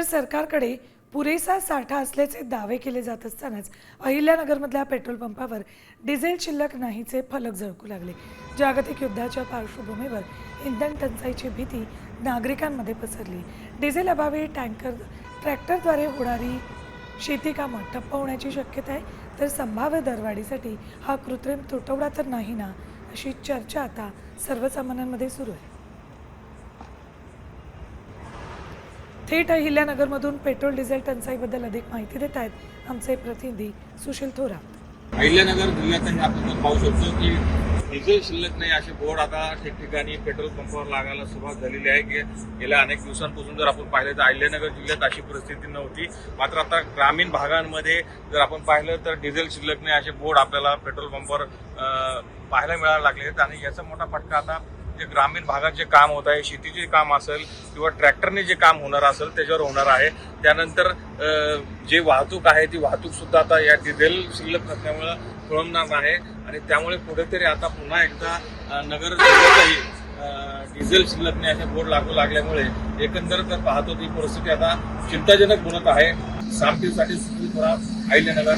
सरकारकडे पुरेसा साठा असल्याचे दावे केले जात असतानाच अहिल्यानगरमधल्या पेट्रोल पंपावर डिझेल शिल्लक नाहीचे फलक झळकू लागले। जागतिक युद्धाच्या पार्श्वभूमीवर इंधन टंचाईची भीती नागरिकांमध्ये पसरली। डिझेल अभावी ट्रॅक्टरद्वारे होणारी शेती कामं ठप्प होण्याची शक्यता आहे, तर संभाव्य दरवाढीसाठी हा कृत्रिम तुटवडा तर नाही ना, अशी चर्चा आता सर्वसामान्यांमध्ये सुरू आहे। थेट अहिल्यानगरमधून पेट्रोल डिझेल टंचाईबद्दल अधिक माहिती देत आहेत आमचे प्रतिनिधी सुशील थोरात। अहिल्यानगर जिल्ह्यातही आपण पाहू शकतो की डिझेल शिल्लक नाही असे बोर्ड आता ठिकठिकाणी पेट्रोल पंपावर लागायला सुरुवात झालेली आहे की गेल्या अनेक दिवसांपासून जर आपण पाहिलं तर अहिल्यानगर जिल्ह्यात अशी परिस्थिती नव्हती, मात्र आता ग्रामीण भागांमध्ये जर आपण पाहिलं तर डिझेल शिल्लक नाही असे बोर्ड आपल्याला पेट्रोल पंपावर पाहायला मिळायला लागले आहेत। आणि याचा मोठा फटका आता जे ग्रामीण भागात जे काम होत आहे, शेतीचे काम असेल किंवा ट्रॅक्टरने जे काम होणार असेल त्याच्यावर होणार आहे। त्यानंतर जे वाहतूक आहे ती वाहतूक सुद्धा आता या डिझेल शिल्लक नसल्यामुळे खोळंबणार आहे आणि त्यामुळे कुठेतरी आता पुन्हा एकदा नगर जिल्ह्यातही डिझेल शिल्लक नाही असे बोर्ड लागू लागल्यामुळे एकंदर जर पाहतो ती परिस्थिती आता चिंताजनक बनत आहे। सामटीसाठी सुशील थोरात, अहिल्यानगर।